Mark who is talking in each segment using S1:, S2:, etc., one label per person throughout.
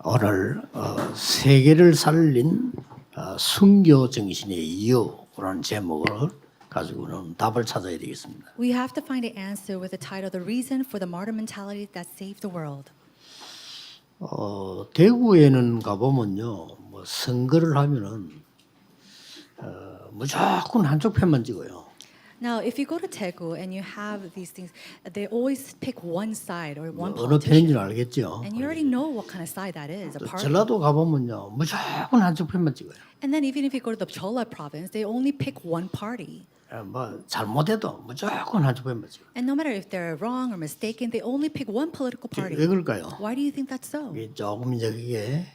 S1: 오늘 세계를 살린 순교 정신의 이유라는 제목을 가지고는 답을 찾아야 되겠습니다.
S2: We have to find an answer with the title "The Reason for the Martyr Mentality That Saved the World."
S1: 대구에는 가보면요, 뭐 선거를 하면은 무조건 한쪽 편만 찍어요.
S2: Now, if you go to Daegu and you have these things, they always pick one side or one
S1: 어느 편인지는
S2: politician,
S1: 알겠죠.
S2: and you already know what kind of side that is. A party.
S1: 전라도 가보면요, 무조건 한쪽 편만 찍어요.
S2: And then even if you go to the Chola province, they only pick one party.
S1: 뭐 잘못해도 무조건 한쪽 편만 찍어요.
S2: And no matter if they're wrong or mistaken, they only pick one political party.
S1: 왜 그럴까요?
S2: Why do you think that's so?
S1: 이게 조금 이제 그게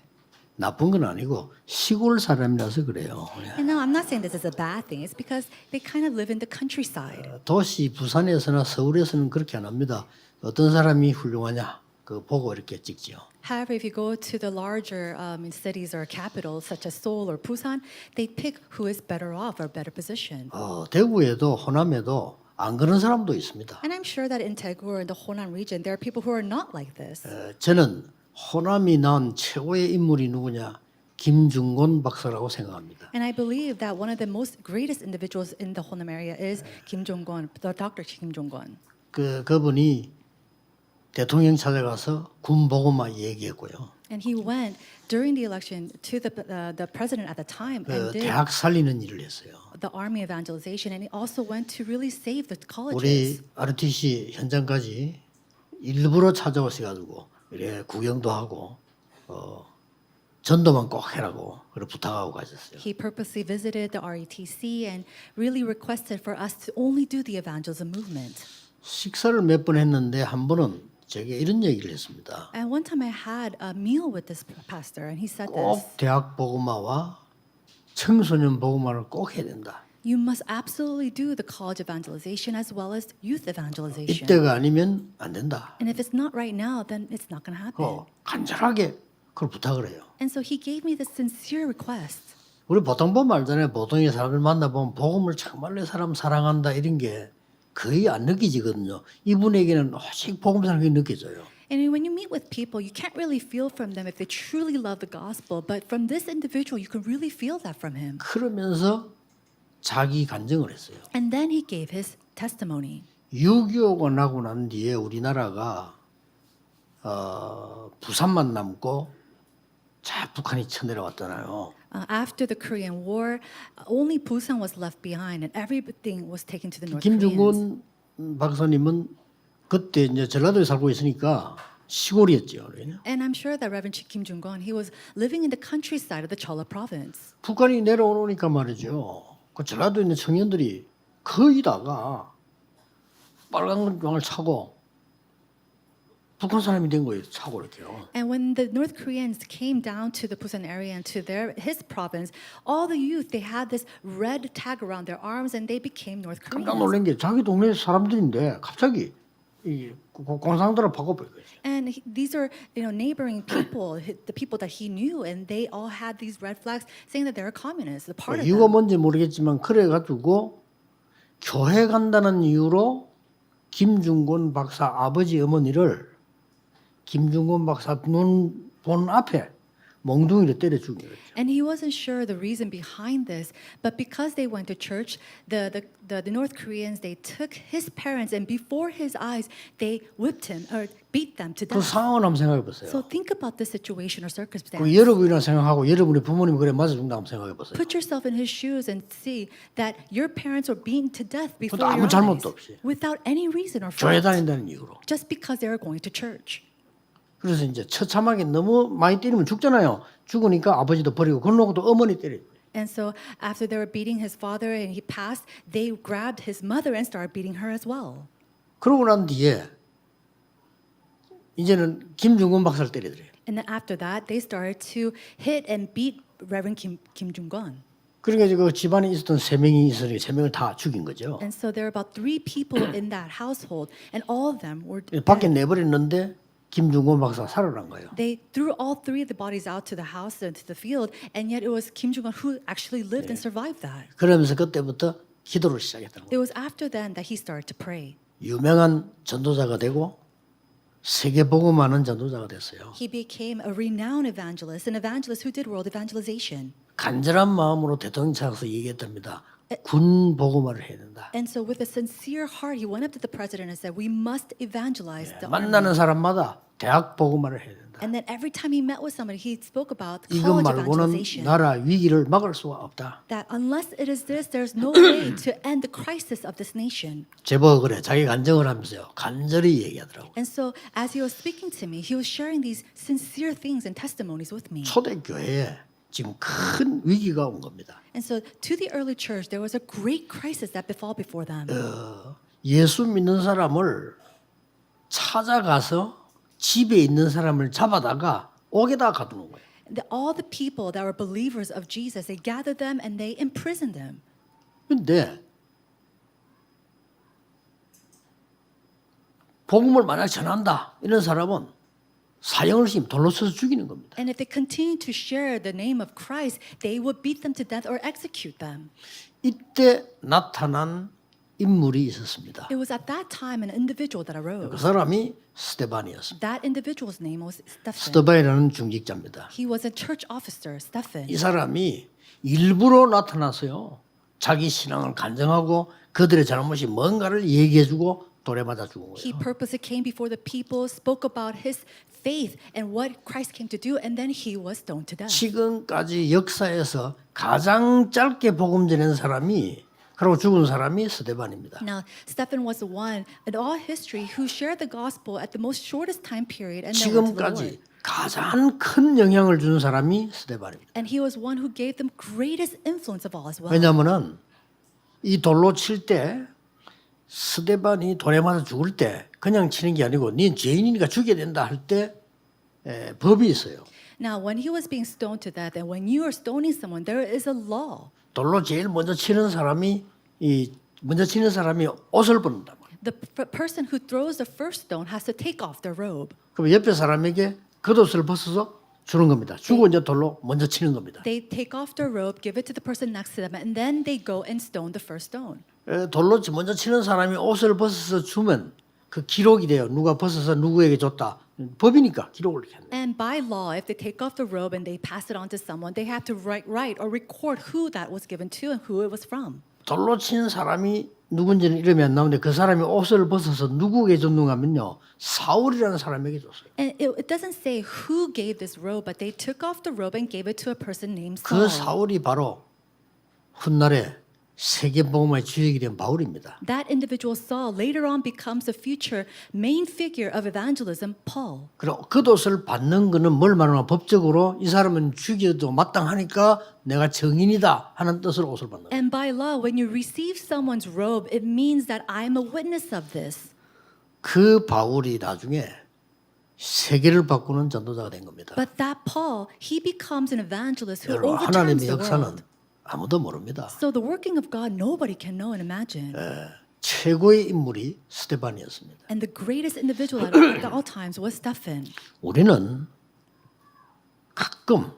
S1: 나쁜 건 아니고 시골 사람이라서 그래요.
S2: And no, I'm not saying this is a bad thing. It's because they kind of live in the countryside.
S1: 도시 부산에서나 서울에서는 그렇게 안 합니다. 어떤 사람이 훌륭하냐 그 보고 이렇게 찍지요.
S2: However, if you go to the larger cities or capitals such as Seoul or Busan, they pick who is better off or better positioned.
S1: 대구에도 호남에도 안 그런 사람도 있습니다.
S2: And I'm sure that in Daegu or in the Honan region, there are people who are not like this.
S1: 저는 호남이 낳은 최고의 인물이 누구냐? 김중곤 박사라고 생각합니다.
S2: And I believe that one of the most greatest individuals in the Honam area is Kim Jong-un, the Dr. Kim Jong-un.
S1: 그분이 대통령 찾아가서 군 보고만 얘기했고요.
S2: And he went during the election to the president at the time and did
S1: 대학 살리는 일을 했어요.
S2: the army evangelization, and he also went to really save the
S1: 우리
S2: colleges.
S1: RTC 현장까지 일부러 찾아오셔가지고 이래 구경도 하고 전도만 꼭 해라고 그래 부탁하고 가셨어요.
S2: He purposely visited the RETC and really requested for us to only do the evangelism movement.
S1: 식사를 몇 번 했는데 한 번은 제게 이런 얘기를 했습니다.
S2: And one time I had a meal with this pastor, and he said this:
S1: 꼭 대학 복음화와 청소년 복음화를 꼭 해야 된다.
S2: You must absolutely do the college evangelization as well as youth evangelization.
S1: 이때가 아니면 안 된다.
S2: And if it's not right now, then it's not going to happen.
S1: 간절하게 그걸 부탁을 해요.
S2: And so he gave me this sincere request.
S1: 우리 보통 보면 알잖아요. 보통의 사람들 만나보면 복음을 정말로 사람 사랑한다 이런 게 거의 안 느껴지거든요. 이분에게는 오직 복음 사랑이 느껴져요.
S2: And when you meet with people, you can't really feel from them if they truly love the gospel. But from this individual, you can really feel that from him.
S1: 그러면서 자기 간증을 했어요.
S2: And then he gave his testimony.
S1: 6.25가 나고 난 뒤에 우리나라가 부산만 남고 자 북한이 쳐내려왔잖아요.
S2: After the Korean War, only Busan was left behind, and everything was taken to the North Koreans.
S1: 김중곤 박사님은 그때 이제 전라도에 살고 있으니까 시골이었죠.
S2: And I'm sure that Reverend Kim Jong-un, he was living in the countryside of the Chola province.
S1: 북한이 내려오니까 말이죠. 그 전라도에 있는 청년들이 거의 다가 빨간 광을 차고 북한 사람이 된 거예요. 차고 이렇게요.
S2: And when the North Koreans came down to the Busan area and to his province, all the youth, they had this red tag around their arms and they became North
S1: 깜짝
S2: Koreans.
S1: 놀란 게 자기 동네 사람들인데 갑자기 이 공산당을 바꿔버린 거죠.
S2: And these are, neighboring people, the people that he knew, and they all had these red flags saying that they're communists, a part of
S1: 이유가
S2: them.
S1: 뭔지 모르겠지만 그래가지고 교회 간다는 이유로 김중곤 박사 아버지 어머니를 김중곤 박사 본 앞에 몽둥이를 때려 죽인 거죠.
S2: And he wasn't sure the reason behind this, but because they went to church, the North Koreans, they took his parents and before his eyes, they whipped him or beat them to
S1: 그
S2: death.
S1: 상황을 한번 생각해 보세요.
S2: So think about this situation or circumstance.
S1: 그 여러분이나 생각하고 여러분의 부모님 그래 맞아 죽는다 한번 생각해 보세요.
S2: Put yourself in his shoes and see that your parents were beaten to death before
S1: 그것도 아무
S2: your eyes,
S1: 잘못도 없이.
S2: without any reason or
S1: 교회
S2: fault,
S1: 다닌다는 이유로.
S2: just because they were going to church.
S1: 그래서 이제 처참하게 너무 많이 때리면 죽잖아요. 죽으니까 아버지도 버리고 그러고도 어머니 때려요.
S2: And so after they were beating his father and he passed, they grabbed his mother and started beating her as well.
S1: 그러고 난 뒤에 이제는 김중곤 박사를 때리더래요.
S2: And then after that, they started to hit and beat Reverend Kim Jong-un.
S1: 그러니까 그 집안에 있었던 3명이 있으니 3명을 다 죽인 거죠.
S2: And so there were about 3 people in that household, and all of them were
S1: 밖에
S2: dead.
S1: 내버렸는데 김중곤 박사 살아난 거예요.
S2: They threw all 3 of the bodies out to the house and to the field, and yet it was Kim Jong-un who actually lived and survived that.
S1: 그러면서 그때부터 기도를 시작했다는 거예요.
S2: It was after then that he started to pray.
S1: 유명한 전도자가 되고 세계 복음하는 전도자가 됐어요.
S2: He became a renowned evangelist, an evangelist who did world evangelization.
S1: 간절한 마음으로 대통령 찾아서 얘기했답니다. 군 복음화를 해야 된다.
S2: And so with a sincere heart, he went up to the president and said, we must evangelize the
S1: 만나는
S2: army.
S1: 사람마다 대학 복음화를 해야 된다.
S2: And then every time he met with somebody, he spoke about
S1: 이것
S2: college
S1: 말고는
S2: evangelization.
S1: 나라 위기를 막을 수가 없다.
S2: That unless it is this, there's no way to end the crisis of this nation.
S1: 제보가 그래. 자기 간증을 하면서요. 간절히 얘기하더라고요.
S2: And so as he was speaking to me, he was sharing these sincere things and testimonies with me.
S1: 초대교회에 지금 큰 위기가 온 겁니다.
S2: And so to the early church, there was a great crisis that befell before them.
S1: 예수 믿는 사람을 찾아가서 집에 있는 사람을 잡아다가 옥에다 가두는 거예요.
S2: All the people that were believers of Jesus, they gathered them and they imprisoned them.
S1: 근데 복음을 만약 전한다 이런 사람은 사형을 시키면 돌로 쳐서 죽이는 겁니다.
S2: And if they continue to share the name of Christ, they would beat them to death or execute them.
S1: 이때 나타난 인물이 있었습니다.
S2: It was at that time an individual that
S1: 그
S2: arose.
S1: 사람이 스데반이었습니다.
S2: That individual's name was Stephen.
S1: 스데반이라는 중직자입니다.
S2: He was a church officer, Stephen.
S1: 이 사람이 일부러 나타나서요. 자기 신앙을 간증하고 그들의 잘못이 뭔가를 얘기해주고 돌에 맞아 죽은
S2: He
S1: 거예요.
S2: purposely came before the people, spoke about his faith and what Christ came to do, and then he was stoned to death.
S1: 지금까지 역사에서 가장 짧게 복음 전한 사람이 그리고 죽은 사람이 스데반입니다.
S2: Now, Stephen was the one in all history who shared the gospel at the most shortest time period and then went to the Lord.
S1: 지금까지 가장 큰 영향을 준 사람이 스데반입니다.
S2: And he was one who gave them greatest influence of all as well.
S1: 왜냐하면은 이 돌로 칠 때 스데반이 돌에 맞아 죽을 때 그냥 치는 게 아니고 네 죄인이니까 죽여야 된다 할 때 법이 있어요.
S2: Now, when he was being stoned to death, and when you are stoning someone, there is a law.
S1: 돌로 제일 먼저 치는 사람이 옷을 벗는다.
S2: The person who throws the first stone has to take off their robe.
S1: 그럼 옆에 사람에게 겉옷을 벗어서 주는 겁니다. 주고 이제 돌로 먼저 치는 겁니다.
S2: They take off their robe, give it to the person next to them, and then they go and stone the first stone.
S1: 돌로 먼저 치는 사람이 옷을 벗어서 주면 그 기록이 돼요. 누가 벗어서 누구에게 줬다. 법이니까 기록을 이렇게 하는 거예요.
S2: And by law, if they take off the robe and they pass it on to someone, they have to write or record who that was given to and who it was from.
S1: 돌로 친 사람이 누군지는 이름이 안 나오는데 그 사람이 옷을 벗어서 누구에게 줬는가 하면요. 사울이라는 사람에게 줬어요.
S2: And it doesn't say who gave this robe, but they took off the robe and gave it to a person named
S1: 그
S2: Saul.
S1: 사울이 바로 훗날에 세계복음화의 주역이 된 바울입니다.
S2: That individual Saul later on becomes the future main figure of evangelism, Paul.
S1: 그리고 겉옷을 받는 거는 뭘 말하면 법적으로 이 사람은 죽여도 마땅하니까 내가 증인이다 하는 뜻으로 옷을 받는 거예요.
S2: And by law, when you receive someone's robe, it means that I'm a witness of this.
S1: 그 바울이 나중에 세계를 바꾸는 전도자가 된 겁니다.
S2: But that Paul, he becomes an evangelist who
S1: 여러분
S2: overturns
S1: 하나님의
S2: the
S1: 역사는
S2: world.
S1: 아무도 모릅니다.
S2: So the working of God, nobody can know and imagine.
S1: 최고의 인물이 스데반이었습니다.
S2: And the greatest individual at all times was Stephen.
S1: 우리는 가끔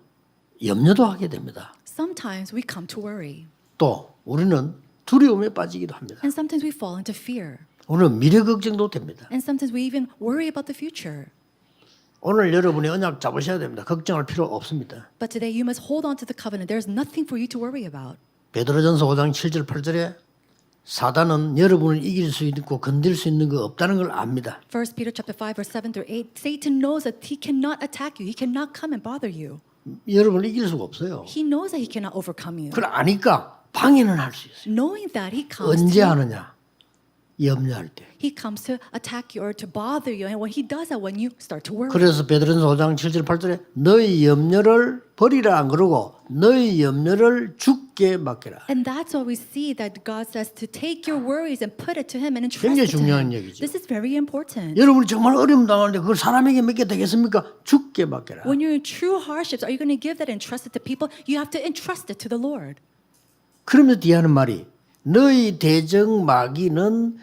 S1: 염려도 하게 됩니다.
S2: Sometimes we come to worry.
S1: 또 우리는 두려움에 빠지기도 합니다.
S2: And sometimes we fall into fear.
S1: 우리는 미래 걱정도 됩니다.
S2: And sometimes we even worry about the future.
S1: 오늘 여러분이 언약 잡으셔야 됩니다. 걱정할 필요 없습니다.
S2: But today you must hold on to the covenant. There's nothing for you to worry about.
S1: 베드로전서 5장 7절 8절에 사단은 여러분을 이길 수 있고 건들 수 있는 거 없다는 걸 압니다.
S2: 1 Peter chapter 5 verse 7 through 8. Satan knows that he cannot attack you. He cannot come and bother you.
S1: 여러분을 이길 수가 없어요.
S2: He knows that he cannot overcome you.
S1: 그걸 아니까 방해는 할 수 있어요.
S2: Knowing that he comes
S1: 언제
S2: to
S1: 하느냐? 염려할 때.
S2: he comes to attack you or to bother you. And when he does that, when you start to worry.
S1: 그래서 베드로전서 5장 7절 8절에 너희 염려를 버리라 안 그러고 너희 염려를 주께 맡겨라.
S2: And that's why we see that God says to take your worries and put it to him and entrust
S1: 굉장히
S2: it to
S1: 중요한
S2: him.
S1: 얘기죠.
S2: This is very important.
S1: 여러분이 정말 어려움 당하는데 그걸 사람에게 맡게 되겠습니까? 주께 맡겨라.
S2: When you're in true hardships, are you going to give that and entrust it to people? You have to entrust it to the Lord.
S1: 그러면서 뒤에 하는 말이 너희 대적 마귀는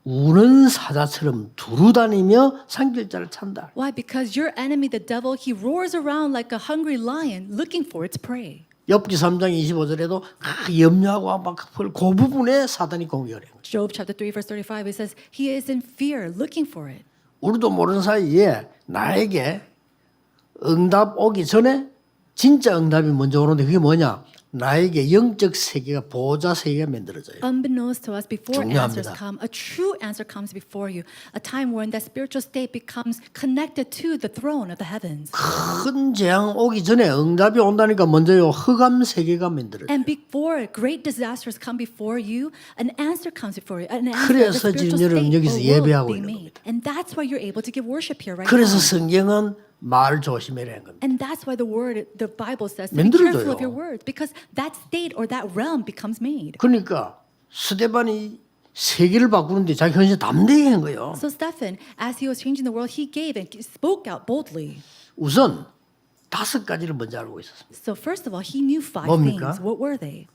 S1: 우는 사자처럼 두루다니며 상길자를 찬다.
S2: Why? Because your enemy, the devil, he roars around like a hungry lion looking for its prey.
S1: 욥기 3장 25절에도 염려하고 막 그 부분에 사단이 공격을 해요.
S2: Job chapter 3 verse 35, it says he is in fear looking for it.
S1: 우리도 모르는 사이에 나에게 응답 오기 전에 진짜 응답이 먼저 오는데 그게 뭐냐? 나에게 영적 세계가 보호자 세계가 만들어져요.
S2: Unbeknownst to us, before answers
S1: 중요합니다.
S2: come, a true answer comes before you. A time when that spiritual state becomes connected to the throne of the heavens.
S1: 큰 재앙 오기 전에 응답이 온다니까 먼저요 흑암 세계가 만들어져요.
S2: And before great disasters come before you, an answer comes before you. An answer, the
S1: 그래서
S2: spiritual
S1: 지금 여러분
S2: state
S1: 여기서
S2: or world
S1: 예배하고
S2: being
S1: 있는
S2: made. And that's why you're able to give worship here right
S1: 그래서
S2: now.
S1: 성경은 말 조심해라는 겁니다.
S2: And that's why the Bible says to be
S1: 만들어져요.
S2: careful of your words, because that state or that realm becomes made.
S1: 그러니까 스데반이 세계를 바꾸는데 자기 현실 담대히 한 거예요.
S2: So Stephen, as he was changing the world, he gave and spoke out boldly.
S1: 우선 5가지를 먼저 알고 있었습니다.
S2: So first of all, he knew 5
S1: 뭡니까?
S2: things. What were they?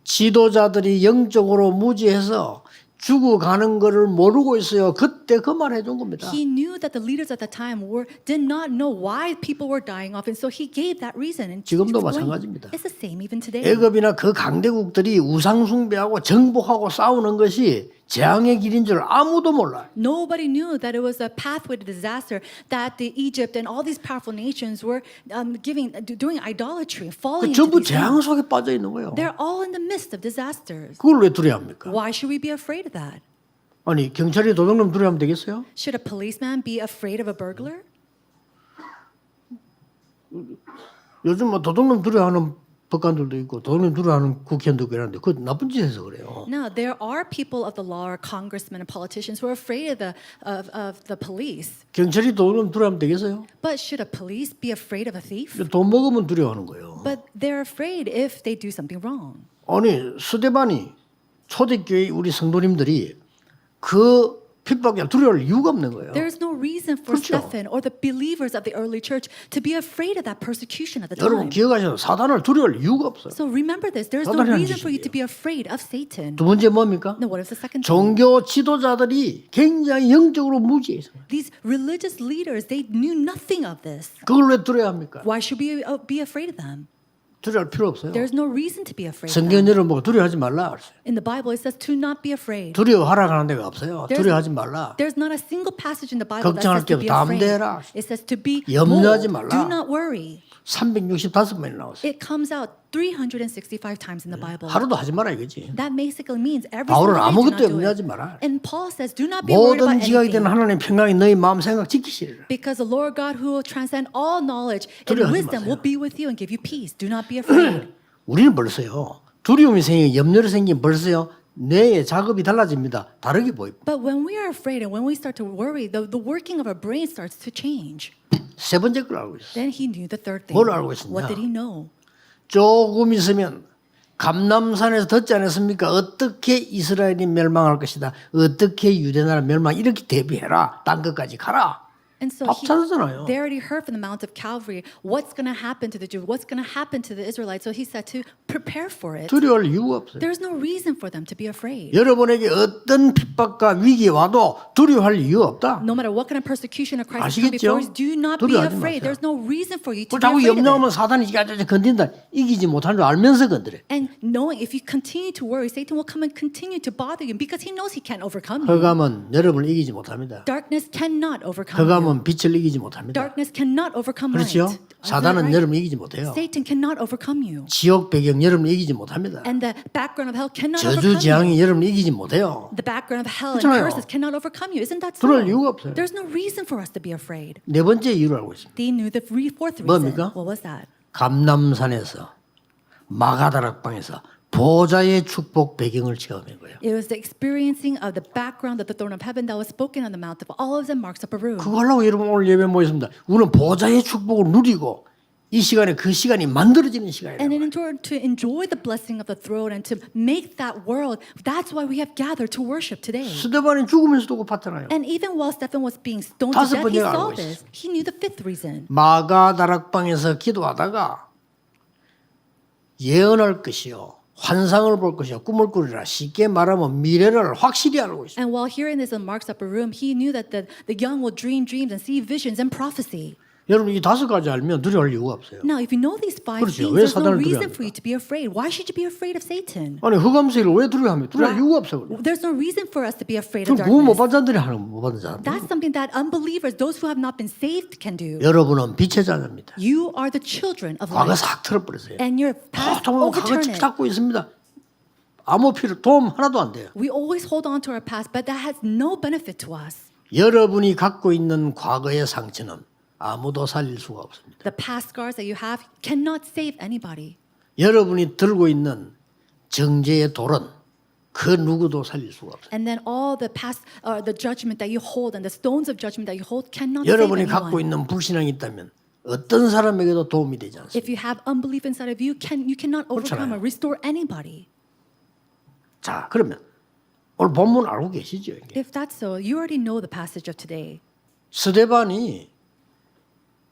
S1: 지도자들이 영적으로 무지해서 죽어가는 것을 모르고 있어요. 그때 그 말 해준 겁니다.
S2: He knew that the leaders at the time did not know why people were dying off, and so he gave that reason. And
S1: 지금도
S2: explained.
S1: 마찬가지입니다.
S2: It's the same even today.
S1: 애굽이나 그 강대국들이 우상 숭배하고 정복하고 싸우는 것이 재앙의 길인 줄 아무도 몰라요.
S2: Nobody knew that it was a pathway to disaster, that the Egypt and all these powerful nations were doing idolatry, falling into
S1: 전부
S2: these
S1: 재앙
S2: things.
S1: 속에 빠져 있는 거예요.
S2: They're all in the midst of disasters.
S1: 그걸 왜 두려워합니까?
S2: Why should we be afraid of that?
S1: 아니 경찰이 도둑놈 두려워하면 되겠어요?
S2: Should a policeman be afraid of a burglar?
S1: 요즘 뭐 도둑놈 두려워하는 법관들도 있고 도둑놈 두려워하는 국회의원도 있고 이러는데 그 나쁜 짓에서 그래요.
S2: No, there are people of the law, or congressmen and politicians who are afraid of the police.
S1: 경찰이 도둑놈 두려워하면 되겠어요?
S2: But should a police be afraid of a thief?
S1: 돈 먹으면 두려워하는 거예요.
S2: But they're afraid if they do something wrong.
S1: 아니 스데반이 초대교회 우리 성도님들이 그 핍박에 두려울 이유가 없는 거예요.
S2: There's no reason for
S1: 그렇죠.
S2: Stephen or the believers of the early church to be afraid of that persecution at the
S1: 여러분
S2: time.
S1: 기억하셔서 사단을 두려울 이유가 없어요.
S2: So remember this. There's no
S1: 사단이 하는
S2: reason for you
S1: 짓이에요.
S2: to be afraid of Satan.
S1: 두 번째 뭡니까?
S2: Now, what is the second thing?
S1: 종교 지도자들이 굉장히 영적으로 무지해서
S2: These religious leaders, they knew nothing of this.
S1: 그걸 왜 두려워합니까?
S2: Why should we be afraid of them?
S1: 두려워할 필요 없어요.
S2: There's no reason to be afraid of
S1: 성경
S2: them.
S1: 여러분 보고 두려워하지 말라 그랬어요.
S2: In the Bible, it says to not be afraid.
S1: 두려워하라 하는 데가 없어요.
S2: There's-
S1: 두려워하지 말라.
S2: There's not a single passage in the Bible that
S1: 걱정할
S2: says to
S1: 게
S2: be
S1: 없다.
S2: afraid.
S1: 담대해라.
S2: It says to be
S1: 염려하지
S2: bold.
S1: 말라.
S2: Do not worry.
S1: 365번이 나왔어요.
S2: It comes out 365 times in the Bible.
S1: 하루도 하지 마라 이거지.
S2: That basically means every
S1: 바울은
S2: single day do
S1: 아무것도
S2: not do
S1: 염려하지
S2: it.
S1: 마라.
S2: And Paul says, do not be worried
S1: 모든
S2: about
S1: 지각이 되는
S2: anything.
S1: 하나님 평강이 너희 마음 생각 지키시리라.
S2: Because the Lord God who will transcend all knowledge and
S1: 두려워하지
S2: wisdom
S1: 마세요.
S2: will be with you and give you peace. Do not be afraid.
S1: 우리는 벌써요. 두려움이 생기고 염려를 생기면 벌써요. 뇌의 작업이 달라집니다. 다르게 보입니다.
S2: But when we are afraid and when we start to worry, the working of our brain starts to change.
S1: 세 번째 걸 알고 있어요.
S2: Then he knew the third thing.
S1: 뭘 알고 있었냐?
S2: What did he know?
S1: 조금 있으면 감남산에서 듣지 않았습니까? 어떻게 이스라엘이 멸망할 것이다. 어떻게 유대나라 멸망 이렇게 대비해라. 딴 것까지 가라.
S2: And so
S1: 밥 찾았잖아요.
S2: they already heard from the Mount of Calvary what's going to happen to the Jews, what's going to happen to the Israelites. So he said to prepare for it.
S1: 두려워할 이유가 없어요.
S2: There's no reason for them to be afraid.
S1: 여러분에게 어떤 핍박과 위기 와도 두려워할 이유가 없다.
S2: No matter what kind of persecution or crisis come
S1: 아시겠죠?
S2: before you, do not be
S1: 두려워하지
S2: afraid.
S1: 마세요.
S2: There's no reason for you to
S1: 그걸
S2: be
S1: 자꾸
S2: afraid of
S1: 염려하면
S2: it.
S1: 사단이 건든다. 이기지 못하는 줄 알면서 건드려.
S2: And knowing if you continue to worry, Satan will come and continue to bother you because he knows he can't overcome you.
S1: 흑암은 여러분을 이기지 못합니다.
S2: Darkness cannot overcome you.
S1: 흑암은 빛을 이기지 못합니다.
S2: Darkness cannot overcome
S1: 그렇죠?
S2: light. Is that
S1: 사단은
S2: right?
S1: 여러분을 이기지 못해요.
S2: Satan cannot overcome you.
S1: 지옥 배경 여러분을 이기지 못합니다.
S2: And the background of hell cannot
S1: 저주
S2: overcome you.
S1: 재앙이 여러분을 이기지 못해요.
S2: The background of hell and
S1: 그렇잖아요.
S2: curses cannot overcome you. Isn't that so?
S1: 두려울 이유가 없어요.
S2: There's no reason for us to be afraid.
S1: 네 번째 이유를 알고 있습니다.
S2: They knew the fourth reason.
S1: 뭡니까?
S2: What was that?
S1: 감남산에서 마가다락방에서 보좌의 축복 배경을 체험한 거예요.
S2: It was the experiencing of the background of the throne of heaven that was spoken on the Mount of Olives and Marks Upper Room.
S1: 그거 하려고 여러분 오늘 예배 모였습니다. 우리는 보좌의 축복을 누리고 이 시간에 그 시간이 만들어지는 시간이에요.
S2: And in order to enjoy the blessing of the throne and to make that world, that's why we have gathered to worship today.
S1: 스데반이 죽으면서도 그 봤잖아요.
S2: And even while Stephen was being stoned to
S1: 다섯
S2: death, he
S1: 번째가
S2: saw
S1: 알고
S2: this. He knew the fifth reason.
S1: 마가다락방에서 기도하다가 예언할 것이요. 환상을 볼 것이요. 꿈을 꾸리라. 쉽게 말하면 미래를 확실히 알고 있어요.
S2: And while hearing this in Mark's upper room, he knew that the young will dream dreams and see visions and prophecy.
S1: 여러분 이 5가지 알면 두려워할 이유가 없어요.
S2: Now, if you know these 5
S1: 그렇죠.
S2: things,
S1: 왜
S2: there's no
S1: 사단을
S2: reason
S1: 두려워합니까?
S2: for you to be afraid. Why should you be afraid of Satan?
S1: 아니 흑암세를 왜 두려워합니까? 두려워할 이유가 없어요.
S2: There's no reason for us to be afraid of
S1: 그럼 구원 못
S2: darkness.
S1: 받은 자들이 하는 거 못 받은 자들.
S2: That's something that unbelievers, those who have not been saved, can do.
S1: 여러분은 빛의 자녀입니다.
S2: You are the children of
S1: 과거
S2: light,
S1: 싹 틀어버렸어요.
S2: and your past
S1: 보통은 과거
S2: overturn it.
S1: 잡고 있습니다. 아무 필요 도움 하나도 안 돼요.
S2: We always hold on to our past, but that has no benefit to us.
S1: 여러분이 갖고 있는 과거의 상처는 아무도 살릴 수가 없습니다.
S2: The past scars that you have cannot save anybody.
S1: 여러분이 들고 있는 정죄의 돌은 그 누구도 살릴 수가 없어요.
S2: And then all the past, the judgment that you hold and the stones of judgment that you hold cannot save
S1: 여러분이 갖고
S2: anyone.
S1: 있는 불신앙이 있다면 어떤 사람에게도 도움이 되지 않습니다.
S2: If you have unbelief inside of you, you cannot overcome or restore anybody.
S1: 자, 그러면 오늘 본문 알고 계시죠? 이게?
S2: If that's so, you already know the passage of today.
S1: 스데반이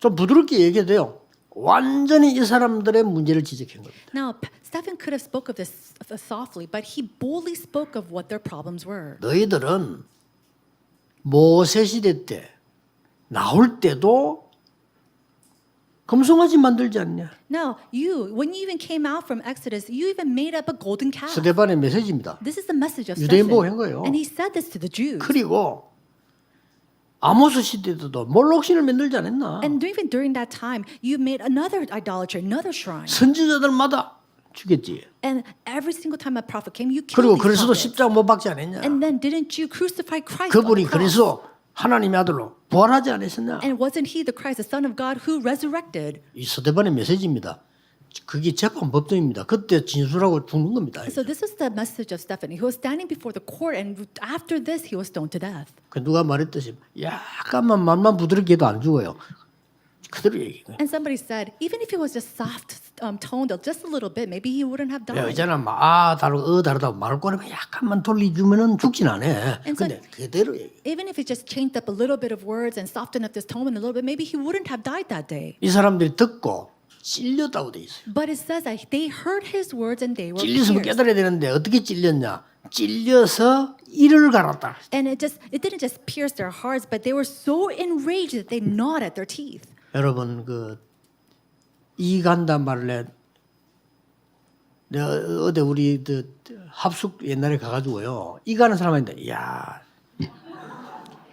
S1: 좀 부드럽게 얘기해도요. 완전히 이 사람들의 문제를 지적한 겁니다.
S2: Now, Stephen could have spoke of this softly, but he boldly spoke of what their problems were.
S1: 너희들은 모세 시대 때 나올 때도 금송아지 만들지 않냐?
S2: Now, when you even came out from Exodus, you even made up a golden calf.
S1: 스데반의 메시지입니다.
S2: This is the message of
S1: 유대인 보고 한
S2: Stephen.
S1: 거예요.
S2: And he said this to the Jews.
S1: 그리고 아모스 시대 때도 몰록신을 만들지 않았나?
S2: And even during that time, you made another idolatry, another shrine.
S1: 선지자들마다 죽였지.
S2: And every single time a prophet came, you
S1: 그리고
S2: killed these
S1: 그리스도
S2: prophets.
S1: 십자가 못 박지 않았냐?
S2: And then didn't you crucify Christ on
S1: 그분이
S2: the cross?
S1: 그리스도 하나님의 아들로 부활하지 않았었냐?
S2: And wasn't he the Christ, the Son of God, who resurrected?
S1: 이 스데반의 메시지입니다. 그게 재판 법정입니다. 그때 진술하고 죽는 겁니다.
S2: So this was the message of Stephen. He was standing before the court, and after this, he was stoned to death.
S1: 그 누가 말했듯이 약간만 말만 부드럽게 해도 안 죽어요. 그대로 얘기해요.
S2: And somebody said, even if he was just soft toned just a little bit, maybe he wouldn't have died.
S1: 여자는 다르다고 말을 꺼내면 약간만 돌려주면은 죽진 않아. 근데 그대로 얘기해.
S2: Even if he just changed up a little bit of words and softened up his tone a little bit, maybe he wouldn't have died that day.
S1: 이 사람들이 듣고 찔렸다고 돼 있어요.
S2: But it says that they heard his words and they were
S1: 찔렸으면
S2: pierced.
S1: 깨달아야 되는데 어떻게 찔렸냐? 찔려서 이를 갈았다.
S2: And it didn't just pierce their hearts, but they were so enraged that they gnawed at their teeth.
S1: 여러분 이 간단 말래 내가 어디 우리 합숙 옛날에 가가지고요 이 가는 사람인데 야.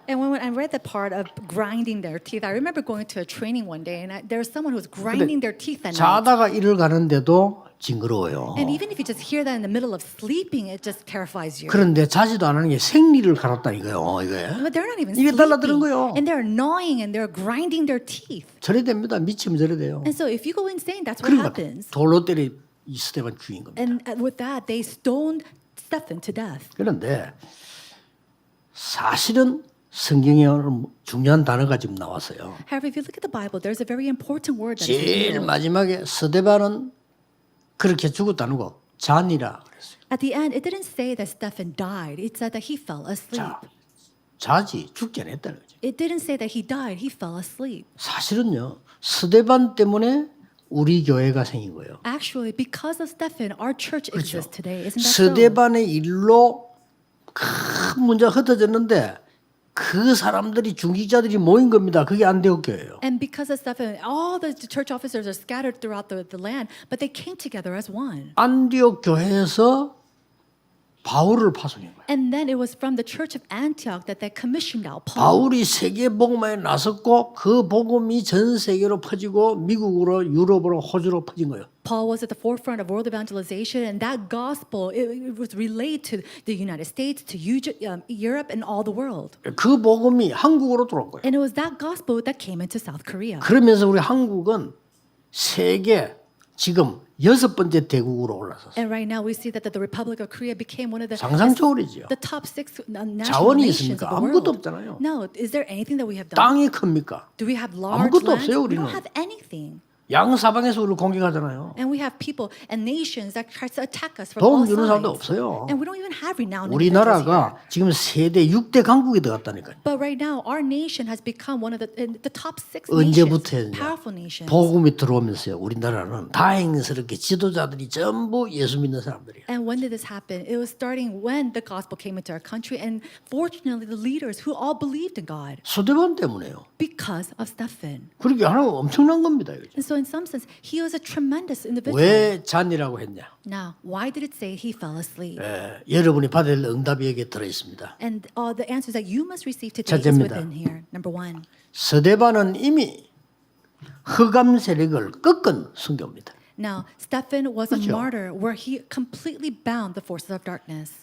S2: And when I read the part of grinding their teeth, I remember going to a training one day, and there was someone who was grinding their teeth at night.
S1: 자다가 이를 가는데도 징그러워요.
S2: And even if you just hear that in the middle of sleeping, it just terrifies you.
S1: 그런데 자지도 안 하는 게 생리를 갈았다 이거요. 이게
S2: But they're not even
S1: 이게 달라드는
S2: sleeping,
S1: 거요.
S2: and they're gnawing and they're grinding their teeth.
S1: 저래 됩니다. 미치면 저래 돼요.
S2: And so if you go insane, that's what
S1: 그러니까
S2: happens.
S1: 돌로 때려 이 스테반 죽인 겁니다.
S2: And with that, they stoned Stephen to death.
S1: 그런데 사실은 성경에 중요한 단어가 지금 나왔어요.
S2: However, if you look at the Bible, there's a very important word that's
S1: 제일
S2: revealed.
S1: 마지막에 스데반은 그렇게 죽었다는 거 잔이라 그랬어요.
S2: At the end, it didn't say that Stephen died. It said that he fell asleep.
S1: 자지 죽지 않았다는 거죠.
S2: It didn't say that he died. He fell asleep.
S1: 사실은요 스데반 때문에 우리 교회가 생긴 거예요.
S2: Actually, because of Stephen, our church
S1: 그렇죠.
S2: exists today. Isn't that so?
S1: 스데반의 일로 큰 문제가 흩어졌는데 그 사람들이 중직자들이 모인 겁니다. 그게 안디옥 교회예요.
S2: And because of Stephen, all the church officers are scattered throughout the land, but they came together as one.
S1: 안디옥 교회에서 바울을 파송한 거예요.
S2: And then it was from the church of Antioch that they commissioned out Paul.
S1: 바울이 세계 복음에 나섰고 그 복음이 전 세계로 퍼지고 미국으로 유럽으로 호주로 퍼진 거예요.
S2: Paul was at the forefront of world evangelization, and that gospel it was relayed to the United States, to Europe, and all the world.
S1: 그 복음이 한국으로 들어온 거예요.
S2: And it was that gospel that came into South Korea.
S1: 그러면서 우리 한국은 세계 지금 6번째 대국으로 올라섰어요.
S2: And right now we see that the Republic of Korea became one of the
S1: 상상초월이죠.
S2: the top 6 national
S1: 자원이
S2: nations
S1: 있습니까?
S2: of the
S1: 아무것도
S2: world.
S1: 없잖아요.
S2: No, is there anything that we have done?
S1: 땅이 큽니까?
S2: Do we have large
S1: 아무것도
S2: lands?
S1: 없어요,
S2: We
S1: 우리는.
S2: don't have anything.
S1: 양사방에서 우리를 공격하잖아요.
S2: And we have people and nations that try to attack us from all
S1: 도움 주는 사람도
S2: sides.
S1: 없어요.
S2: And we don't even have renowned individuals here.
S1: 우리나라가 지금 세대 6대 강국이 되었다니까요.
S2: But right now, our nation has become one of the top 6 nations,
S1: 언제부터였냐?
S2: powerful nations.
S1: 복음이 들어오면서요. 우리나라는 다행스럽게 지도자들이 전부 예수 믿는 사람들이에요.
S2: And when did this happen? It was starting when the gospel came into our country, and fortunately, the leaders who all believed in God
S1: 스데반 때문에요.
S2: because of Stephen.
S1: 그렇게 하나님 엄청난 겁니다.
S2: And so, in some sense, he was a tremendous individual.
S1: 왜 잔이라고 했냐?
S2: Now, why did it say he fell asleep?
S1: 여러분이 받을 응답이 여기에 들어 있습니다.
S2: And the answers that you must receive today is
S1: 첫째입니다.
S2: within here. Number 1.
S1: 스데반은 이미 흑암 세력을 꺾은 순교입니다.
S2: Now, Stephen was a
S1: 그렇죠.
S2: martyr where he completely bound the forces of darkness.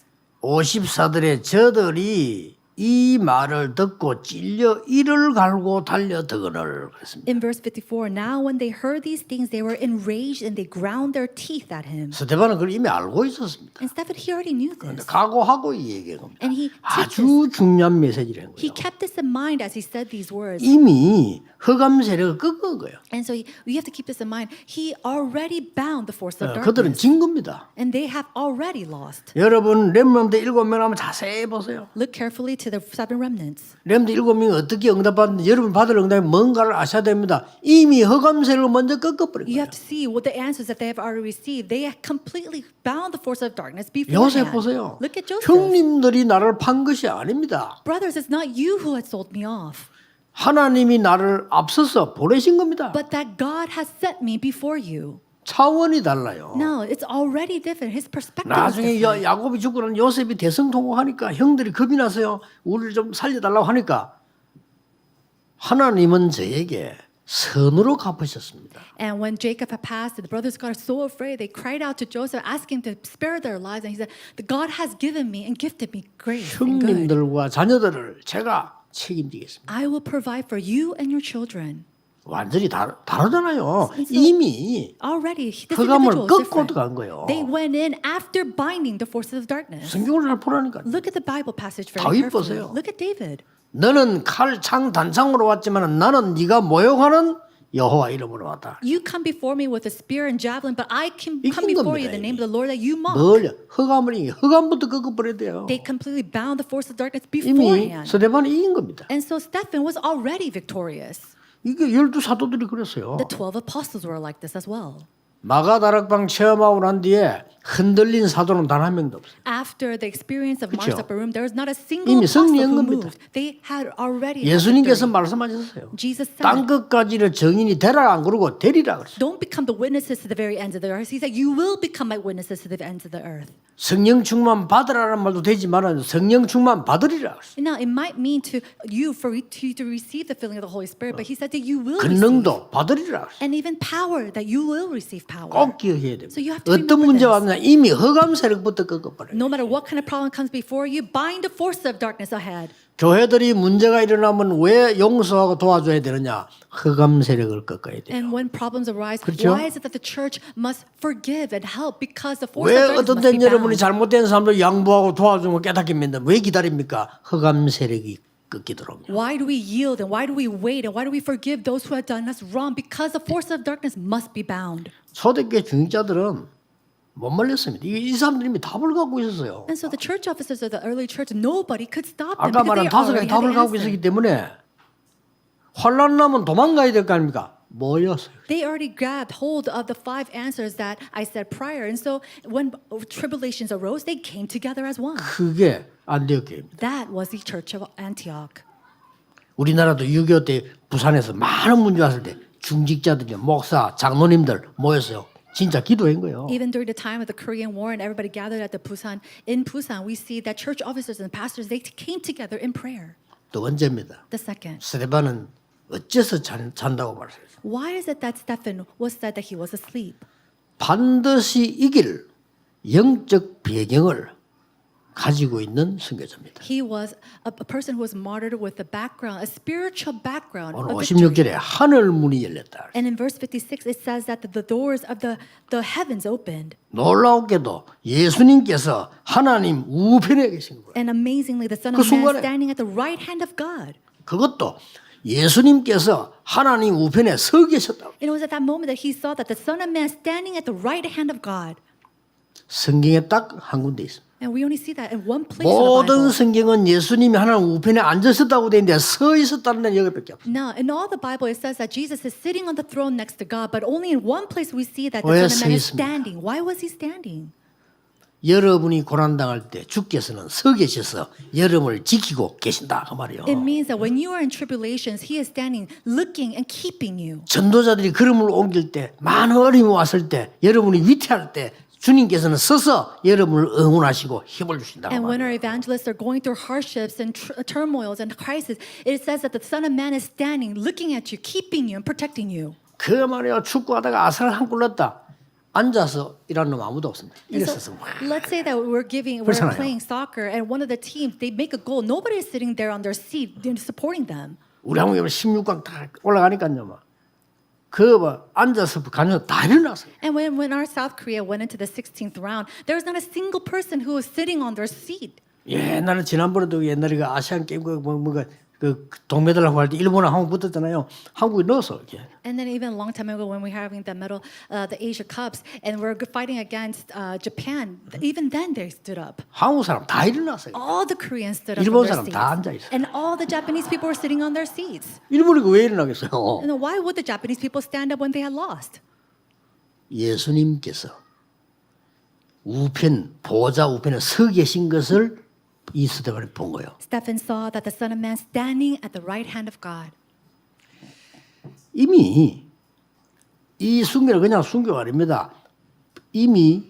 S1: 54들의 저들이 이 말을 듣고 찔려 이를 갈고 달려드거늘 그랬습니다.
S2: In verse 54, now when they heard these things, they were enraged and they ground their teeth at him.
S1: 스데반은 그걸 이미 알고 있었습니다.
S2: And Stephen, he already knew
S1: 그런데
S2: this.
S1: 각오하고 이 얘기한 겁니다.
S2: And he
S1: 아주 중요한 메시지라는
S2: he
S1: 거예요.
S2: kept this in mind as he said these words.
S1: 이미 흑암 세력을 꺾은 거예요.
S2: And so we have to keep this in mind. He already bound the forces of
S1: 그들은
S2: darkness.
S1: 진 겁니다.
S2: And they have already lost.
S1: 여러분 렘넌트 7명 하면 자세히 보세요.
S2: Look carefully to the 7 remnants.
S1: 렘넌트 7명이 어떻게 응답받는지 여러분 받을 응답이 뭔가를 아셔야 됩니다. 이미 흑암 세력을 먼저 꺾어버린
S2: You
S1: 거예요.
S2: have to see what the answers that they have already received. They have completely bound the force of darkness
S1: 요셉
S2: beforehand.
S1: 보세요.
S2: Look at Joseph.
S1: 형님들이 나를 판 것이 아닙니다.
S2: Brothers, it's not you who had sold me off,
S1: 하나님이 나를 앞서서 보내신 겁니다.
S2: but that God has set me before you.
S1: 차원이 달라요.
S2: No, it's already different. His perspective is
S1: 나중에
S2: different.
S1: 야곱이 죽고 난 요셉이 대성통곡하니까 형들이 겁이 나서요. 우리를 좀 살려달라고 하니까 하나님은 저에게 선으로 갚으셨습니다.
S2: And when Jacob had passed, the brothers got so afraid. They cried out to Joseph, asking him to spare their lives. And he said, God has given me and gifted me grace and good.
S1: 형님들과 자녀들을 제가 책임지겠습니다.
S2: I will provide for you and your children.
S1: 완전히 다르잖아요. 이미
S2: Already, this
S1: 흑암을
S2: individual is
S1: 꺾고
S2: different.
S1: 들어간 거예요.
S2: They went in after binding the forces of darkness.
S1: 성경을 잘 보라니까.
S2: Look at the Bible passage very
S1: 다윗
S2: carefully.
S1: 보세요.
S2: Look at David.
S1: 너는 칼, 창, 단창으로 왔지만 나는 네가 모욕하는 여호와 이름으로 왔다.
S2: You come before me with a spear and javelin, but I can
S1: 이긴
S2: come before you
S1: 겁니다,
S2: in the name of the Lord that you mock.
S1: 뭘 흑암부터 꺾어버려야 돼요.
S2: They completely bound the force of darkness
S1: 이미
S2: beforehand.
S1: 스데반이 이긴 겁니다.
S2: And so Stephen was already victorious.
S1: 이게 12 사도들이 그랬어요.
S2: The 12 apostles were like this as well.
S1: 마가다락방 체험하고 난 뒤에 흔들린 사도는 단 한 명도 없어요.
S2: After the experience of
S1: 그쵸?
S2: Mark's upper room, there was not a single
S1: 이미
S2: apostle
S1: 승리한
S2: who
S1: 겁니다.
S2: moved. They had already had
S1: 예수님께서
S2: victory.
S1: 말씀하셨어요.
S2: Jesus said,
S1: 땅 끝까지는 정인이 되라 안 그러고 되리라 그랬어요.
S2: don't become the witnesses to the very ends of the earth. He said, you will become my witnesses to the ends of the earth.
S1: 성령 충만 받으라는 말도 되지만 성령 충만 받으리라 그랬어요.
S2: Now, it might mean to you to receive the filling of the Holy Spirit, but he said that you will receive.
S1: 권능도 받으리라 그랬어요.
S2: And even power, that you will receive power.
S1: 꼭 기억해야 됩니다.
S2: So you have to
S1: 어떤
S2: remember
S1: 문제가
S2: this.
S1: 왔냐 이미 흑암 세력부터 꺾어버려요.
S2: No matter what kind of problem comes before you, bind the forces of darkness ahead.
S1: 교회들이 문제가 일어나면 왜 용서하고 도와줘야 되느냐? 흑암 세력을 꺾어야 돼요.
S2: And when problems arise,
S1: 그렇죠?
S2: why is it that the church must forgive and help? Because the force
S1: 왜
S2: of darkness
S1: 어떤
S2: must be
S1: 땐 여러분이
S2: bound.
S1: 잘못된 사람들 양보하고 도와주고 깨닫게 만든 왜 기다립니까? 흑암 세력이 꺾이도록.
S2: Why do we yield and why do we wait and why do we forgive those who have done us wrong? Because the force of darkness must be bound.
S1: 초대교회 중직자들은 못 말렸습니다. 이 사람들이 이미 답을 갖고 있었어요.
S2: And so the church officers of the early church, nobody could stop them
S1: 아까
S2: because
S1: 말한
S2: they
S1: 다섯
S2: already
S1: 가지
S2: had
S1: 답을
S2: the
S1: 갖고
S2: answer.
S1: 있었기 때문에 환란 나면 도망가야 될 거 아닙니까? 모였어요.
S2: They already grabbed hold of the 5 answers that I said prior. And so when tribulations arose, they came together as one.
S1: 그게 안디옥교회입니다.
S2: That was the church of Antioch.
S1: 우리나라도 6.25 때 부산에서 많은 문제 왔을 때 중직자들이 목사, 장로님들 모였어요. 진짜 기도한 거예요.
S2: Even during the time of the Korean War and everybody gathered at the Busan, in Busan, we see that church officers and pastors, they came together in prayer.
S1: 두 번째입니다.
S2: The second,
S1: 스데반은 어째서 잔다고 말했어요.
S2: why is it that Stephen was said that he was asleep?
S1: 반드시 이길 영적 배경을 가지고 있는 선교자입니다.
S2: He was a person who was martyred with a background, a spiritual background
S1: 오늘
S2: of victory.
S1: 56절에 하늘 문이 열렸다.
S2: And in verse 56, it says that the doors of the heavens opened.
S1: 놀라우게도 예수님께서 하나님 우편에 계신 거예요.
S2: And amazingly, the Son
S1: 그
S2: of Man
S1: 순간에
S2: standing at the right hand of God.
S1: 그것도 예수님께서 하나님 우편에 서 계셨다고.
S2: And it was at that moment that he saw that the Son of Man standing at the right hand of God.
S1: 성경에 딱 한 군데 있습니다.
S2: And we only see that in one place in the
S1: 모든
S2: Bible.
S1: 성경은 예수님이 하나님 우편에 앉으셨다고 되어 있는데 서 있었다는 데는 여기밖에 없어요.
S2: Now, in all the Bible, it says that Jesus is sitting on the throne next to God, but only in one place we see that the
S1: 왜
S2: Son of Man is
S1: 서 있습니까?
S2: standing. Why was he standing?
S1: 여러분이 고난당할 때 주께서는 서 계셔서 여러분을 지키고 계신다 그 말이에요.
S2: It means that when you are in tribulations, he is standing, looking and keeping you.
S1: 전도자들이 걸음을 옮길 때 많은 어려움이 왔을 때 여러분이 위태할 때 주님께서는 서서 여러분을 응원하시고 힘을 주신다고
S2: And when our
S1: 말이에요.
S2: evangelists are going through hardships and turmoils and crises, it says that the Son of Man is standing, looking at you, keeping you and protecting you.
S1: 그 말이에요. 축구하다가 아사를 한 골 넣었다. 앉아서 일하는 놈 아무도 없습니다.
S2: And so,
S1: 일어서서 막.
S2: let's say that we're
S1: 그렇잖아요.
S2: playing soccer and one of the teams, they make a goal. Nobody is sitting there on their seat supporting them.
S1: 우리 한국에 16강 다 올라가니까요. 막. 뭐 앉아서 간접 다 일어났어요.
S2: And when our South Korea went into the 16th round, there was not a single person who was sitting on their seat.
S1: 옛날에 지난번에도 옛날에 그 아시안 게임 그 동메달하고 할 때 일본하고 한국 붙었잖아요. 한국이 넣어서 이렇게.
S2: And then even a long time ago when we were having the the Asia Cups, and we're fighting against Japan, even then they stood up.
S1: 한국 사람 다 일어났어요.
S2: All the Koreans stood up
S1: 일본
S2: on their
S1: 사람
S2: seats.
S1: 다 앉아 있어요.
S2: And all the Japanese people were sitting on their seats.
S1: 일본이 왜 일어나겠어요?
S2: And then why would the Japanese people stand up when they had lost?
S1: 예수님께서 보좌 우편에 서 계신 것을 이 스데반이 본 거예요.
S2: Stephen saw that the Son of Man standing at the right hand of God.
S1: 이미 이 순교는 그냥 순교가 아닙니다. 이미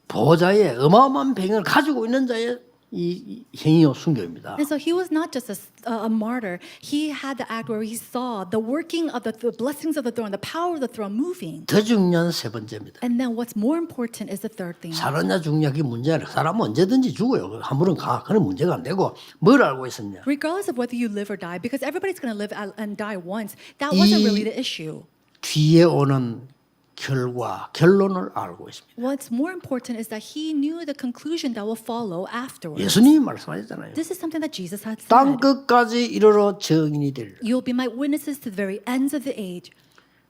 S1: 보좌에 어마어마한 병을 가지고 있는 자의 이 행위요 순교입니다.
S2: And so he was not just a martyr. He had the act where he saw the working of the blessings of the throne, the power of the throne moving.
S1: 더 중요한 세 번째입니다.
S2: And then what's more important is the third thing.
S1: 살았냐 죽냐 그게 문제가 아니라 사람은 언제든지 죽어요. 한 번은 가. 그건 문제가 안 되고 뭘 알고 있었냐.
S2: Regardless of whether you live or die, because everybody's going to live and die once, that wasn't really the issue.
S1: 뒤에 오는 결론을 알고 있습니다.
S2: What's more important is that he knew the conclusion that will follow afterwards.
S1: 예수님이 말씀하셨잖아요.
S2: This is something that Jesus had
S1: 땅
S2: said.
S1: 끝까지 이르러 증인이 되리라.
S2: You'll be my witnesses to the very ends of the age.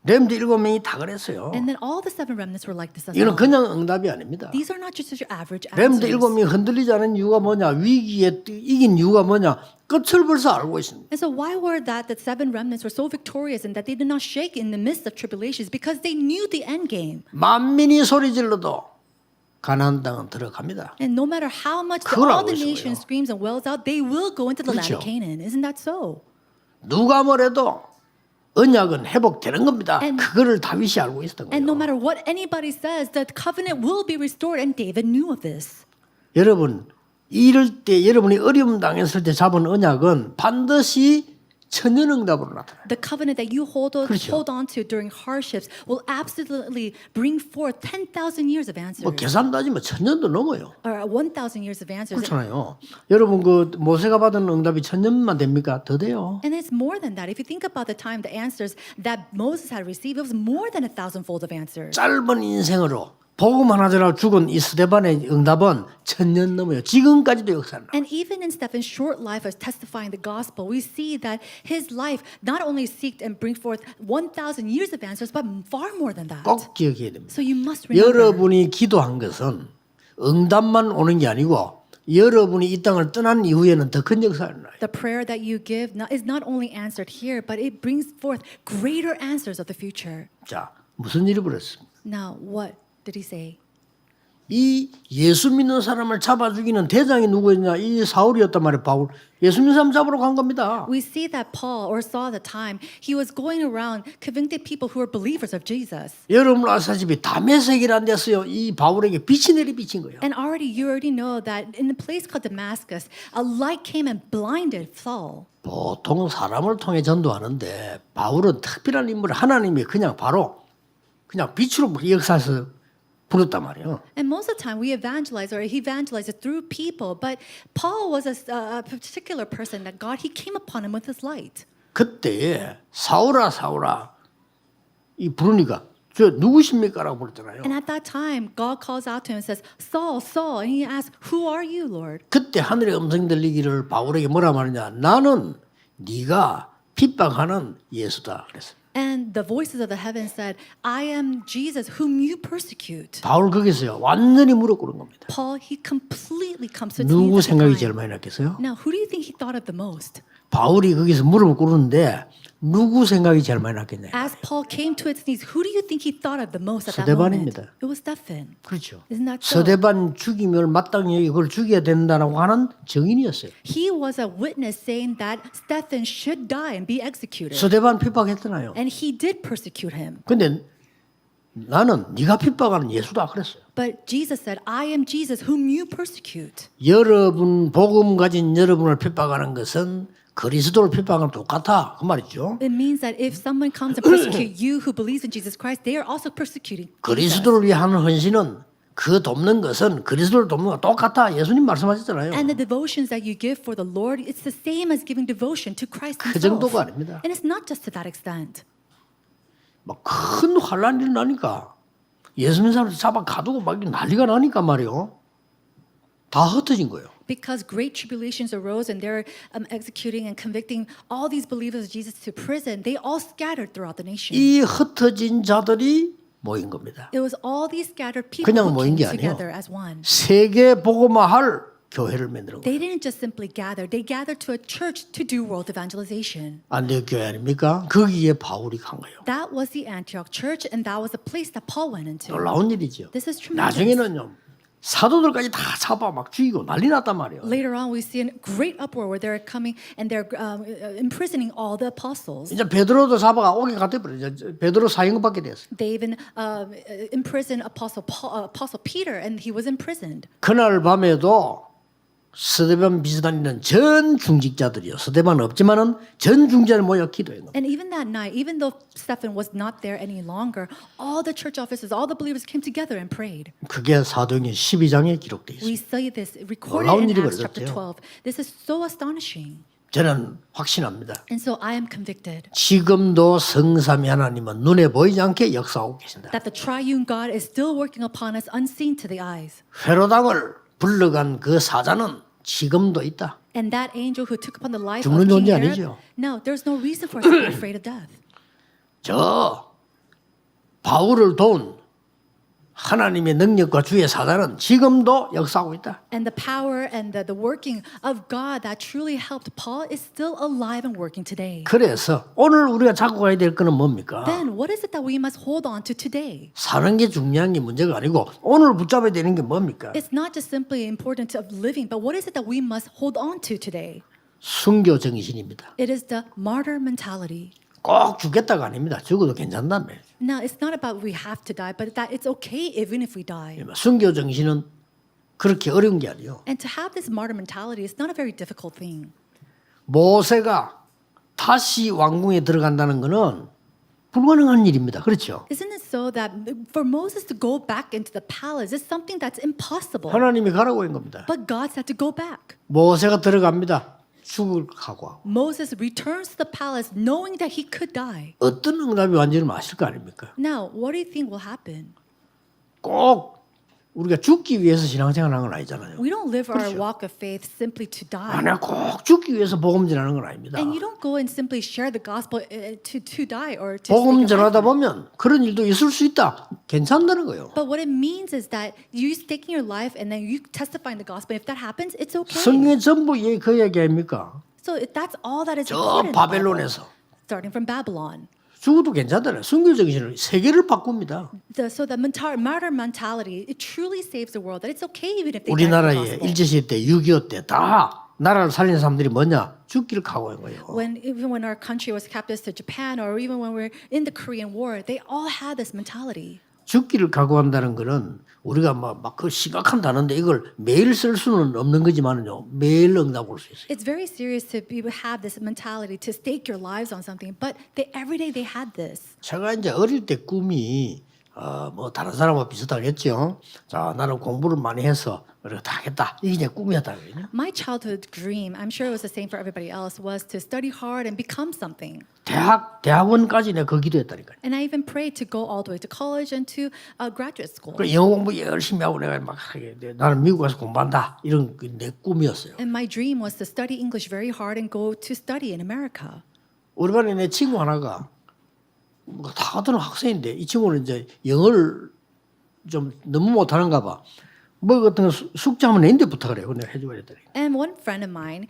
S1: 렘드 7명이 다 그랬어요.
S2: And then all the seven remnants were like this as
S1: 이건
S2: well.
S1: 그냥 응답이 아닙니다.
S2: These are not just your average
S1: 렘드
S2: answers.
S1: 7명이 흔들리지 않은 이유가 뭐냐? 위기에 이긴 이유가 뭐냐? 끝을 벌써 알고 있습니다.
S2: And so why were that the seven remnants were so victorious and that they did not shake in the midst of tribulations? Because they knew the end game.
S1: 만민이 소리 질러도 가나안 땅은 들어갑니다.
S2: And no matter how much
S1: 그걸
S2: all
S1: 알고
S2: the
S1: 있어요.
S2: nation screams and wails out, they will go into the land
S1: 그렇죠.
S2: of Canaan. Isn't that so?
S1: 누가 뭐래도 언약은 회복되는 겁니다.
S2: And-
S1: 그거를 다윗이 알고 있었던
S2: And no
S1: 거예요.
S2: matter what anybody says, the covenant will be restored. And David knew of this.
S1: 여러분 이럴 때 여러분이 어려움 당했을 때 잡은 언약은 반드시 천년응답으로 나타나요.
S2: The covenant that you
S1: 그렇죠.
S2: hold on to during hardships will absolutely bring forth 10,000 years of answers.
S1: 뭐 계산 따지면 천년도 넘어요.
S2: Or 1,000 years of answers.
S1: 그렇잖아요. 여러분 그 모세가 받은 응답이 천년만 됩니까? 더 돼요.
S2: And it's more than that. If you think about the time, the answers that Moses had received, it was more than 1,000-fold of answers.
S1: 짧은 인생으로 복음 하나 전하고 죽은 이 스데반의 응답은 천년 넘어요. 지금까지도 역사는.
S2: And even in Stephen's short life as testifying the gospel, we see that his life not only seeked and bring forth 1,000 years of answers, but far more than that.
S1: 꼭 기억해야 됩니다.
S2: So you must remember.
S1: 여러분이 기도한 것은 응답만 오는 게 아니고 여러분이 이 땅을 떠난 이후에는 더 큰 역사를 나요.
S2: The prayer that you give is not only answered here, but it brings forth greater answers of the future.
S1: 자, 무슨 일이 벌었습니까?
S2: Now, what did he say?
S1: 이 예수 믿는 사람을 잡아 죽이는 대장이 누구였냐? 이 사울이었단 말이에요. 바울. 예수 믿는 사람 잡으러 간 겁니다.
S2: We see that Paul, or saw at the time, he was going around convicting people who were believers of Jesus.
S1: 여러분 아시다시피 다메섹이라는 데서요. 이 바울에게 빛이 내리 비친 거예요.
S2: And you already know that in a place called Damascus, a light came and blinded Saul.
S1: 보통 사람을 통해 전도하는데 바울은 특별한 인물 하나님이 그냥 그냥 빛으로 역사에서 부르단 말이에요.
S2: And most of the time we evangelize, or he evangelized through people, but Paul was a particular person that God, he came upon him with his light.
S1: 그때 사울아 이 부르니까 저 누구십니까라고 부르잖아요.
S2: And at that time, God calls out to him and says, Saul, Saul. And he asks, who are you, Lord?
S1: 그때 하늘의 음성 들리기를 바울에게 뭐라 말하냐? 나는 네가 핍박하는 예수다 그랬어요.
S2: And the voices of the heavens said, I am Jesus whom you persecute.
S1: 바울 거기서요 완전히 무릎 꿇은 겁니다.
S2: Paul, he completely comes to his
S1: 누구
S2: knees at
S1: 생각이
S2: the
S1: 제일
S2: time.
S1: 많이 났겠어요?
S2: Now, who do you think he thought of the most?
S1: 바울이 거기서 무릎을 꿇는데 누구 생각이 제일 많이 났겠냐?
S2: As Paul came to his knees, who do you think he thought of the most at that moment?
S1: 스데반입니다.
S2: It was Stephen.
S1: 그렇죠.
S2: Isn't that so?
S1: 스데반 죽임을 마땅히 그걸 죽여야 된다라고 하는 증인이었어요.
S2: He was a witness saying that Stephen should die and be executed.
S1: 스데반 핍박했잖아요.
S2: And he did persecute him.
S1: 근데 나는 네가 핍박하는 예수다 그랬어요.
S2: But Jesus said, I am Jesus whom you persecute.
S1: 여러분 복음 가진 여러분을 핍박하는 것은 그리스도를 핍박하는 똑같아 그 말이죠.
S2: It means that if someone comes and persecute you who believes in Jesus Christ, they are also persecuting Jesus.
S1: 그리스도를 위해 하는 헌신은 그 돕는 것은 그리스도를 돕는 거 똑같아 예수님 말씀하셨잖아요.
S2: And the devotions that you give for the Lord, it's the same as giving devotion to Christ
S1: 그
S2: himself.
S1: 정도가 아닙니다.
S2: And it's not just to that extent.
S1: 막 큰 환란이 일어나니까 예수님 사람들 잡아 가두고 막 난리가 나니까 말이요. 다 흩어진 거예요.
S2: Because great tribulations arose and they're executing and convicting all these believers of Jesus to prison, they all scattered throughout the nation.
S1: 이 흩어진 자들이 모인 겁니다.
S2: It was all these scattered people
S1: 그냥
S2: who
S1: 모인
S2: came
S1: 게 아니에요.
S2: together as one.
S1: 세계 복음화할 교회를 만드는 거예요.
S2: They didn't just simply gather. They gathered to a church to do world evangelization.
S1: 안디옥 교회 아닙니까? 거기에 바울이 간 거예요.
S2: That was the Antioch church and that was the place that Paul went into.
S1: 놀라운 일이죠.
S2: This is tremendous.
S1: 나중에는요. 사도들까지 다 잡아 막 죽이고 난리 났단 말이에요.
S2: Later on, we see a great uproar where they're coming and they're imprisoning all the apostles.
S1: 이제 베드로도 잡아가 오게 갔대버려. 이제 베드로 사형을 받게 됐어요.
S2: They even imprisoned Apostle Peter, and he was imprisoned.
S1: 그날 밤에도 스데반 비슷한 전 중직자들이요. 스데반은 없지만은 전 중직자들 모여 기도한 겁니다.
S2: And even that night, even though Stephen was not there any longer, all the church officers, all the believers came together and prayed.
S1: 그게 사도행전 12장에 기록돼
S2: We
S1: 있어요.
S2: see this recorded
S1: 놀라운
S2: in
S1: 일이
S2: Acts chapter
S1: 벌어졌대요.
S2: 12. This is so astonishing.
S1: 저는 확신합니다.
S2: And so I am convicted
S1: 지금도 성삼위 하나님은 눈에 보이지 않게 역사하고 계신다.
S2: that the triune God is still working upon us unseen to the eyes.
S1: 회로당을 불러간 그 사자는 지금도 있다.
S2: And that angel who took upon the life
S1: 죽는
S2: of King
S1: 존재
S2: Herod,
S1: 아니죠.
S2: no, there's no reason for us to be afraid of death.
S1: 저 바울을 도운 하나님의 능력과 주의 사자는 지금도 역사하고 있다.
S2: And the power and the working of God that truly helped Paul is still alive and working today.
S1: 그래서 오늘 우리가 잡고 가야 될 거는 뭡니까?
S2: Then what is it that we must hold on to today?
S1: 사는 게 중요한 게 문제가 아니고 오늘 붙잡아야 되는 게 뭡니까?
S2: It's not just simply important of living, but what is it that we must hold on to today?
S1: 순교 정신입니다.
S2: It is the martyr mentality.
S1: 꼭 죽겠다가 아닙니다. 죽어도 괜찮다며.
S2: Now, it's not about we have to die, but that it's okay even if we die.
S1: 순교 정신은 그렇게 어려운 게 아니에요.
S2: And to have this martyr mentality is not a very difficult thing.
S1: 모세가 다시 왕궁에 들어간다는 것은 불가능한 일입니다. 그렇죠?
S2: Isn't it so that for Moses to go back into the palace is something that's impossible?
S1: 하나님이 가라고 한 겁니다.
S2: But God said to go back.
S1: 모세가 들어갑니다. 죽을 각오.
S2: Moses returns to the palace knowing that he could die.
S1: 어떤 응답이 완전히 마실 거 아닙니까?
S2: Now, what do you think will happen?
S1: 꼭 우리가 죽기 위해서 신앙생활하는 건 아니잖아요.
S2: We don't live our
S1: 그렇죠.
S2: walk of faith simply to die.
S1: 아니야, 꼭 죽기 위해서 복음 전하는 건 아닙니다.
S2: And you don't go and simply share the gospel to die or to
S1: 복음
S2: stake your
S1: 전하다
S2: life.
S1: 보면 그런 일도 있을 수 있다. 괜찮다는 거예요.
S2: But what it means is that you taking your life and then you testifying the gospel. If that happens, it's okay.
S1: 성경에 전부 그 얘기 아닙니까?
S2: So that's all that is
S1: 저
S2: recorded in the Bible.
S1: 바벨론에서
S2: Starting from Babylon.
S1: 죽어도 괜찮다는 순교 정신을 세계를 바꿉니다.
S2: So the martyr mentality, it truly saves the world. That it's okay even if they die for the
S1: 우리나라의
S2: gospel.
S1: 일제시대 때 6.25 때 다 나라를 살린 사람들이 뭐냐? 죽기를 각오한 거예요.
S2: Even when our country was captive to Japan or even when we're in the Korean War, they all had this mentality.
S1: 죽기를 각오한다는 거는 우리가 막 그 심각한 단어인데 이걸 매일 쓸 수는 없는 거지만은요. 매일 응답 올 수 있어요.
S2: It's very serious to have this mentality to stake your lives on something, but every day they had this.
S1: 제가 이제 어릴 때 꿈이 뭐 다른 사람과 비슷하겠죠. 자, 나는 공부를 많이 해서 그래 다 하겠다. 이게 제 꿈이었다거든요.
S2: My childhood dream, I'm sure it was the same for everybody else, was to study hard and become something.
S1: 대학원까지 내가 그 기도했다니까요.
S2: And I even prayed to go all the way to college and to graduate school.
S1: 그 영어 공부 열심히 하고 내가 막 하게 돼. 나는 미국 가서 공부한다. 이런 내 꿈이었어요.
S2: And my dream was to study English very hard and go to study in America.
S1: 우리 반에 내 친구 하나가 뭐 다 같은 학생인데 이 친구는 이제 영어를 좀 너무 못하는가 봐. 뭐 같은 거 숙제하면 내인데 부탁을 해요. 내가 해줘야 되더니.
S2: And one friend of mine,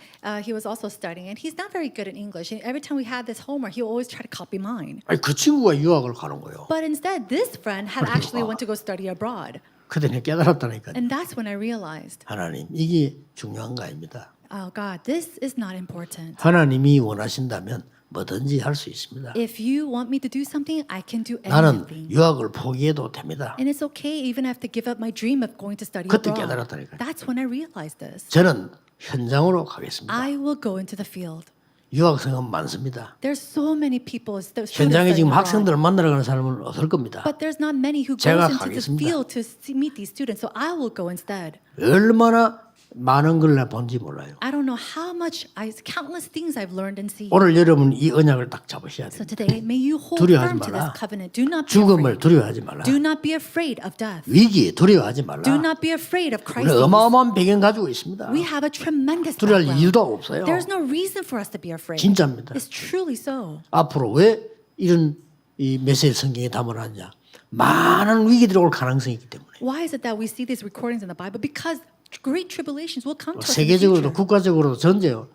S2: he was also studying, and he's not very good in English. And every time we had this homework, he would always try to copy mine.
S1: 아니 그 친구가 유학을 가는 거예요.
S2: But instead, this friend had actually went to go study abroad.
S1: 그때 내가 깨달았다니까.
S2: And that's when I realized,
S1: 하나님 이게 중요한 거 아닙니다.
S2: oh God, this is not important.
S1: 하나님이 원하신다면 뭐든지 할 수 있습니다.
S2: If you want me to do something, I can do
S1: 나는
S2: anything.
S1: 유학을 포기해도 됩니다.
S2: And it's okay even if I have to give up my dream of going to study
S1: 그때
S2: abroad.
S1: 깨달았다니까요.
S2: That's when I realized this.
S1: 저는 현장으로 가겠습니다.
S2: I will go into the field.
S1: 유학생은 많습니다.
S2: There's so many people.
S1: 현장에 지금 학생들을 만나러 가는 사람은 없을 겁니다.
S2: But there's not many who
S1: 제가
S2: goes into the
S1: 가겠습니다.
S2: field to meet these students. So I will go instead.
S1: 얼마나 많은 걸 나 본지 몰라요.
S2: I don't know how much, countless things I've learned and seen.
S1: 오늘 여러분 이 언약을 딱 잡으셔야
S2: So
S1: 돼요.
S2: today, may you hold
S1: 두려워하지
S2: firm to this
S1: 마라.
S2: covenant. Do not be
S1: 죽음을
S2: afraid.
S1: 두려워하지 말라.
S2: Do not be afraid of death.
S1: 위기 두려워하지 말라.
S2: Do not be afraid of
S1: 우리
S2: crises.
S1: 어마어마한 배경 가지고 있습니다.
S2: We have a tremendous
S1: 두려워할
S2: background.
S1: 이유도 없어요.
S2: There's no reason for us to be afraid.
S1: 진짜입니다.
S2: It's truly so.
S1: 앞으로 왜 이런 이 메시지 성경에 담아놨냐? 많은 위기들이 올 가능성이 있기 때문에.
S2: Why is it that we see these recordings in the Bible? Because great tribulations will come to us in the
S1: 세계적으로도
S2: future.
S1: 국가적으로도 전제요.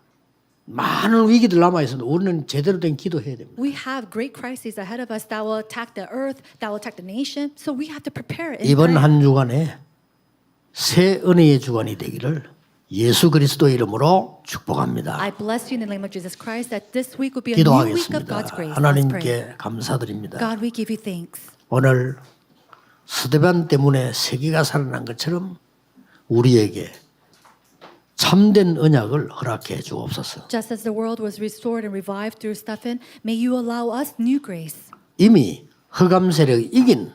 S1: 많은 위기들 남아 있습니다. 우리는 제대로 된 기도해야 됩니다.
S2: We have great crises ahead of us that will attack the earth, that will attack the nation. So we have to prepare it.
S1: 이번 한 주간에 새 은혜의 주간이 되기를 예수 그리스도의 이름으로 축복합니다.
S2: I bless you in the name of Jesus Christ that this week will be a new week of
S1: 기도하겠습니다.
S2: God's grace. Let's pray.
S1: 하나님께 감사드립니다.
S2: God, we give you thanks.
S1: 오늘 스데반 때문에 세계가 살아난 것처럼 우리에게 참된 언약을 허락해 주옵소서.
S2: Just as the world was restored and revived through Stephen, may you allow us new grace.
S1: 이미 흑암 세력이 이긴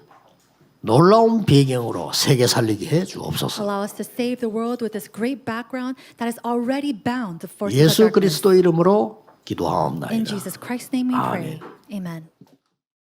S1: 놀라운 배경으로 세계 살리게 해 주옵소서.
S2: Allow us to save the world with this great background that has already bound the forces of
S1: 예수
S2: darkness.
S1: 그리스도 이름으로
S2: In
S1: 기도하옵나이다.
S2: Jesus Christ's name we pray.
S1: 아멘.
S2: Amen.